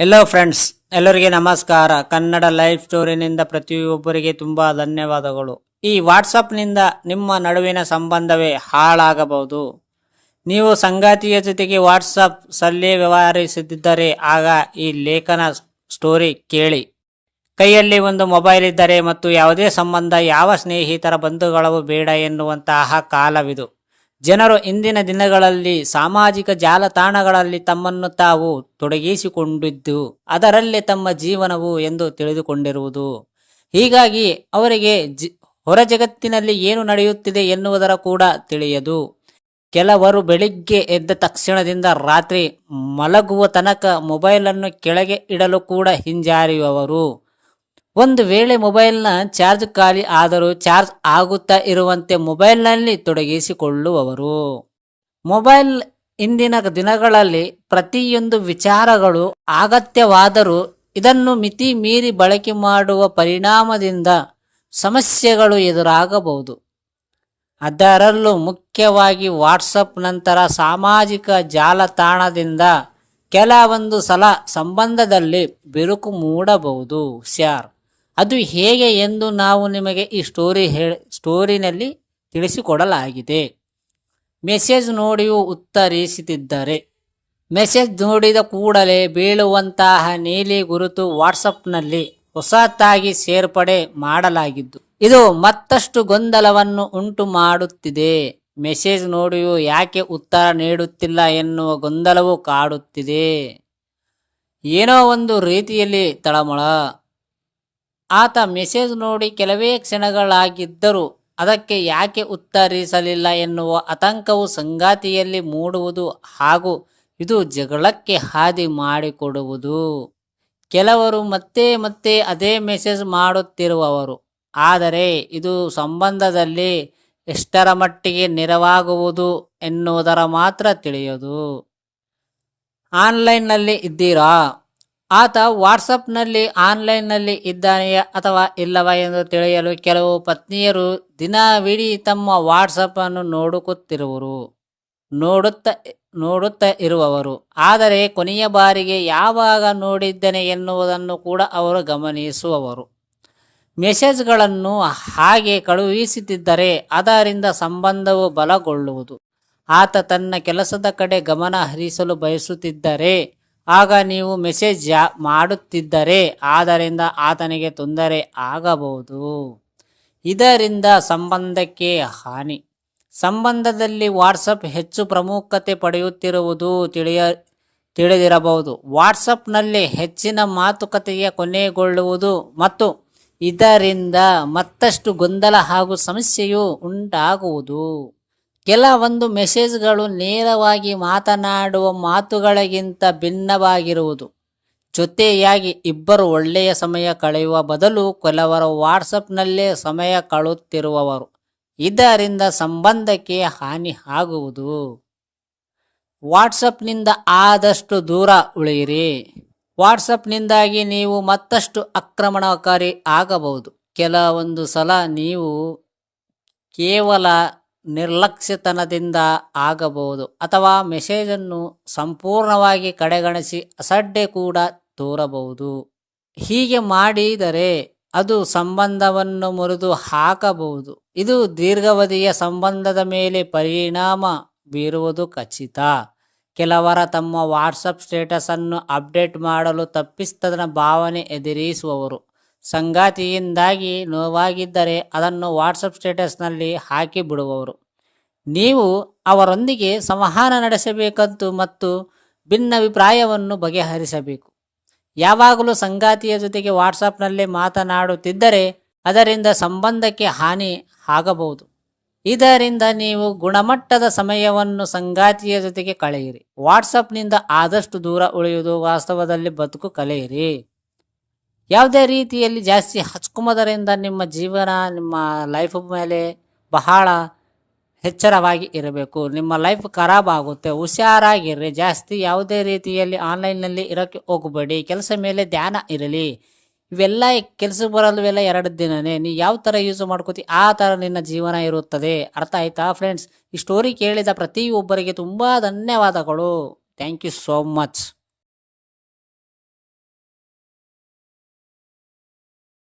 Hello friends, ಎಲ್ಲರಿಗೆ ನಮಸ್ಕಾರ. Kannada life ಸ್ಟೋರಿನಿಂದ ಪ್ರತಿಯೊಬ್ಬರಿಗೆ ತುಂಬಾ ಧನ್ಯವಾದಗಳು. ಈ ವಾಟ್ಸಪ್ನಿಂದ ನಿಮ್ಮ ನಡುವಿನ ಸಂಬಂಧವೇ ಹಾಳಾಗಬಹುದು. ನೀವು ಸಂಗಾತಿಯ ಜೊತೆಗೆ ವಾಟ್ಸಪ್ ಸಲ್ಲೇ ವ್ಯವಹರಿಸುತ್ತಿದ್ದರೆ ಆಗ ಈ ಲೇಖನ ಸ್ಟೋರಿ ಕೇಳಿ. ಕೈಯಲ್ಲಿ ಒಂದು ಮೊಬೈಲ್ ಇದ್ದರೆ ಮತ್ತು ಯಾವುದೇ ಸಂಬಂಧ, ಯಾವ ಸ್ನೇಹಿತರ ಬಂಧುಗಳವು ಬೇಡ ಎನ್ನುವಂತಹ ಕಾಲವಿದು. ಜನರು ಇಂದಿನ ದಿನಗಳಲ್ಲಿ ಸಾಮಾಜಿಕ ಜಾಲತಾಣಗಳಲ್ಲಿ ತಮ್ಮನ್ನು ತಾವು ತೊಡಗಿಸಿಕೊಂಡಿದ್ದು ಅದರಲ್ಲೇ ತಮ್ಮ ಜೀವನವು ಎಂದು ತಿಳಿದುಕೊಂಡಿರುವುದು. ಹೀಗಾಗಿ ಅವರಿಗೆ ಹೊರ ಜಗತ್ತಿನಲ್ಲಿ ಏನು ನಡೆಯುತ್ತಿದೆ ಎನ್ನುವುದರ ಕೂಡ ತಿಳಿಯದು. ಕೆಲವರು ಬೆಳಿಗ್ಗೆ ಎದ್ದ ತಕ್ಷಣದಿಂದ ರಾತ್ರಿ ಮಲಗುವ ತನಕ ಮೊಬೈಲನ್ನು ಕೆಳಗೆ ಇಡಲು ಕೂಡ ಹಿಂಜಾರಿಯುವವರು. ಒಂದು ವೇಳೆ ಮೊಬೈಲ್ನ ಚಾರ್ಜ್ ಖಾಲಿ ಆದರೂ ಚಾರ್ಜ್ ಆಗುತ್ತಾ ಇರುವಂತೆ ಮೊಬೈಲ್ನಲ್ಲಿ ತೊಡಗಿಸಿಕೊಳ್ಳುವವರು. ಮೊಬೈಲ್ ಇಂದಿನ ದಿನಗಳಲ್ಲಿ ಪ್ರತಿಯೊಂದು ವಿಚಾರಗಳು ಅಗತ್ಯವಾದರೂ ಇದನ್ನು ಮಿತಿ ಮೀರಿ ಬಳಕೆ ಮಾಡುವ ಪರಿಣಾಮದಿಂದ ಸಮಸ್ಯೆಗಳು ಎದುರಾಗಬಹುದು. ಅದರಲ್ಲೂ ಮುಖ್ಯವಾಗಿ ವಾಟ್ಸಪ್ ನಂತರ ಸಾಮಾಜಿಕ ಜಾಲತಾಣದಿಂದ ಕೆಲವೊಂದು ಸಲ ಸಂಬಂಧದಲ್ಲಿ ಬಿರುಕು ಮೂಡಬಹುದು. ಅದು ಹೇಗೆ ಎಂದು ನಾವು ನಿಮಗೆ ಈ ಸ್ಟೋರಿನಲ್ಲಿ ತಿಳಿಸಿಕೊಡಲಾಗಿದೆ. ಮೆಸೇಜ್ ನೋಡಿಯೂ ಉತ್ತರಿಸುತ್ತಿದ್ದರೆ ಮೆಸೇಜ್ ನೋಡಿದ ಕೂಡಲೇ ಬೀಳುವಂತಹ ನೀಲಿ ಗುರುತು ವಾಟ್ಸಪ್ನಲ್ಲಿ ಹೊಸತಾಗಿ ಸೇರ್ಪಡೆ ಮಾಡಲಾಗಿದ್ದು ಇದು ಮತ್ತಷ್ಟು ಗೊಂದಲವನ್ನು ಉಂಟು ಮಾಡುತ್ತಿದೆ. ಮೆಸೇಜ್ ನೋಡಿಯೂ ಯಾಕೆ ಉತ್ತರ ನೀಡುತ್ತಿಲ್ಲ ಎನ್ನುವ ಗೊಂದಲವು ಕಾಡುತ್ತಿದೆ. ಏನೋ ಒಂದು ರೀತಿಯಲ್ಲಿ ತಳಮಳ. ಆತ ಮೆಸೇಜ್ ನೋಡಿ ಕೆಲವೇ ಕ್ಷಣಗಳಾಗಿದ್ದರೂ ಅದಕ್ಕೆ ಯಾಕೆ ಉತ್ತರಿಸಲಿಲ್ಲ ಎನ್ನುವ ಆತಂಕವು ಸಂಗಾತಿಯಲ್ಲಿ ಮೂಡುವುದು ಹಾಗೂ ಇದು ಜಗಳಕ್ಕೆ ಹಾದಿ ಮಾಡಿಕೊಡುವುದು. ಕೆಲವರು ಮತ್ತೆ ಮತ್ತೆ ಅದೇ ಮೆಸೇಜ್ ಮಾಡುತ್ತಿರುವವರು. ಆದರೆ ಇದು ಸಂಬಂಧದಲ್ಲಿ ಎಷ್ಟರ ಮಟ್ಟಿಗೆ ನೆರವಾಗುವುದು ಎನ್ನುವುದರ ಮಾತ್ರ ತಿಳಿಯದು. ಆನ್ಲೈನ್ನಲ್ಲಿ ಇದ್ದೀರಾ? ಆತ ವಾಟ್ಸಪ್ನಲ್ಲಿ ಆನ್ಲೈನ್ನಲ್ಲಿ ಇದ್ದಾನೆಯೇ ಅಥವಾ ಇಲ್ಲವಾ ಎಂದು ತಿಳಿಯಲು ಕೆಲವು ಪತ್ನಿಯರು ದಿನವಿಡೀ ತಮ್ಮ ವಾಟ್ಸಪ್ ಅನ್ನು ನೋಡುತ್ತಾ ಇರುವವರು. ಆದರೆ ಕೊನೆಯ ಬಾರಿಗೆ ಯಾವಾಗ ನೋಡಿದ್ದೇನೆ ಎನ್ನುವುದನ್ನು ಕೂಡ ಅವರು ಗಮನಿಸುವವರು. ಮೆಸೇಜ್ಗಳನ್ನು ಹಾಗೆ ಕಳುಹಿಸುತ್ತಿದ್ದರೆ ಅದರಿಂದ ಸಂಬಂಧವು ಬಲಗೊಳ್ಳುವುದು. ಆತ ತನ್ನ ಕೆಲಸದ ಕಡೆ ಗಮನ ಹರಿಸಲು ಬಯಸುತ್ತಿದ್ದರೆ ಆಗ ನೀವು ಮೆಸೇಜ್ ಮಾಡುತ್ತಿದ್ದರೆ ಅದರಿಂದ ಆತನಿಗೆ ತೊಂದರೆ ಆಗಬಹುದು. ಇದರಿಂದ ಸಂಬಂಧಕ್ಕೆ ಹಾನಿ. ಸಂಬಂಧದಲ್ಲಿ ವಾಟ್ಸಪ್ ಹೆಚ್ಚು ಪ್ರಾಮುಖ್ಯತೆ ಪಡೆಯುತ್ತಿರುವುದು ತಿಳಿದಿರಬಹುದು. ವಾಟ್ಸಪ್ನಲ್ಲಿ ಹೆಚ್ಚಿನ ಮಾತುಕತೆಯ ಕೊನೆಗೊಳ್ಳುವುದು ಮತ್ತು ಇದರಿಂದ ಮತ್ತಷ್ಟು ಗೊಂದಲ ಹಾಗೂ ಸಮಸ್ಯೆಯು ಉಂಟಾಗುವುದು. ಕೆಲವೊಂದು ಮೆಸೇಜ್ಗಳು ನೇರವಾಗಿ ಮಾತನಾಡುವ ಮಾತುಗಳಿಗಿಂತ ಭಿನ್ನವಾಗಿರುವುದು. ಜೊತೆಯಾಗಿ ಇಬ್ಬರು ಒಳ್ಳೆಯ ಸಮಯ ಕಳೆಯುವ ಬದಲು ಕೆಲವರು ವಾಟ್ಸಪ್ನಲ್ಲೇ ಸಮಯ ಕಳೆಯುತ್ತಿರುವವರು. ಇದರಿಂದ ಸಂಬಂಧಕ್ಕೆ ಹಾನಿ ಆಗುವುದು. ವಾಟ್ಸಪ್ನಿಂದ ಆದಷ್ಟು ದೂರ ಉಳಿಯಿರಿ. ವಾಟ್ಸಪ್ನಿಂದಾಗಿ ನೀವು ಮತ್ತಷ್ಟು ಆಕ್ರಮಣಕಾರಿ ಆಗಬಹುದು. ಕೆಲವೊಂದು ಸಲ ನೀವು ಕೇವಲ ನಿರ್ಲಕ್ಷ್ಯತನದಿಂದ ಆಗಬಹುದು ಅಥವಾ ಮೆಸೇಜನ್ನು ಸಂಪೂರ್ಣವಾಗಿ ಕಡೆಗಣಿಸಿ ಅಸಡ್ಡೆ ಕೂಡ ತೋರಬಹುದು. ಹೀಗೆ ಮಾಡಿದರೆ ಅದು ಸಂಬಂಧವನ್ನು ಮುರಿದು ಹಾಕಬಹುದು. ಇದು ದೀರ್ಘಾವಧಿಯ ಸಂಬಂಧದ ಮೇಲೆ ಪರಿಣಾಮ ಬೀರುವುದು ಖಚಿತ. ಕೆಲವರ ತಮ್ಮ ವಾಟ್ಸಪ್ ಸ್ಟೇಟಸ್ ಅನ್ನು ಅಪ್ಡೇಟ್ ಮಾಡಲು ತಪ್ಪಿತಸ್ಥನ ಭಾವನೆ ಎದುರಿಸುವವರು. ಸಂಗಾತಿಯಿಂದಾಗಿ ನೋವಾಗಿದ್ದರೆ ಅದನ್ನು ವಾಟ್ಸಪ್ ಸ್ಟೇಟಸ್ನಲ್ಲಿ ಹಾಕಿ ಬಿಡುವವರು. ನೀವು ಅವರೊಂದಿಗೆ ಸಂವಹನ ನಡೆಸಬೇಕಂತೂ ಮತ್ತು ಭಿನ್ನಾಭಿಪ್ರಾಯವನ್ನು ಬಗೆಹರಿಸಬೇಕು. ಯಾವಾಗಲೂ ಸಂಗಾತಿಯ ಜೊತೆಗೆ ವಾಟ್ಸಪ್ನಲ್ಲಿ ಮಾತನಾಡುತ್ತಿದ್ದರೆ ಅದರಿಂದ ಸಂಬಂಧಕ್ಕೆ ಹಾನಿ ಆಗಬಹುದು. ಇದರಿಂದ ನೀವು ಗುಣಮಟ್ಟದ ಸಮಯವನ್ನು ಸಂಗಾತಿಯ ಜೊತೆಗೆ ಕಳೆಯಿರಿ. ವಾಟ್ಸಪ್ನಿಂದ ಆದಷ್ಟು ದೂರ ಉಳಿಯುವುದು ವಾಸ್ತವದಲ್ಲಿ ಬದುಕು ಕಳೆಯಿರಿ. ಯಾವುದೇ ರೀತಿಯಲ್ಲಿ ಜಾಸ್ತಿ ಹಚ್ಕೊಂಬುದರಿಂದ ನಿಮ್ಮ ಜೀವನ, ನಿಮ್ಮ ಲೈಫ್ ಮೇಲೆ ಬಹಳ ಎಚ್ಚರವಾಗಿ ಇರಬೇಕು. ನಿಮ್ಮ ಲೈಫ್ ಖರಾಬ್ ಆಗುತ್ತೆ. ಹುಷಾರಾಗಿರ್ರಿ. ಜಾಸ್ತಿ ಯಾವುದೇ ರೀತಿಯಲ್ಲಿ ಆನ್ಲೈನ್ನಲ್ಲಿ ಇರೋಕ್ಕೆ ಹೋಗಬೇಡಿ. ಕೆಲಸ ಮೇಲೆ ಧ್ಯಾನ ಇರಲಿ. ಇವೆಲ್ಲ ಕೆಲಸ ಬರಲು ಎಲ್ಲ 2 ದಿನನೇ. ನೀವು ಯಾವ ಥರ ಯೂಸ್ ಮಾಡ್ಕೋತಿ ಆ ಥರ ನಿನ್ನ ಜೀವನ ಇರುತ್ತದೆ. ಅರ್ಥ ಆಯ್ತಾ ಫ್ರೆಂಡ್ಸ್? ಈ ಸ್ಟೋರಿ ಕೇಳಿದ ಪ್ರತಿಯೊಬ್ಬರಿಗೆ ತುಂಬ ಧನ್ಯವಾದಗಳು. Thank you so much.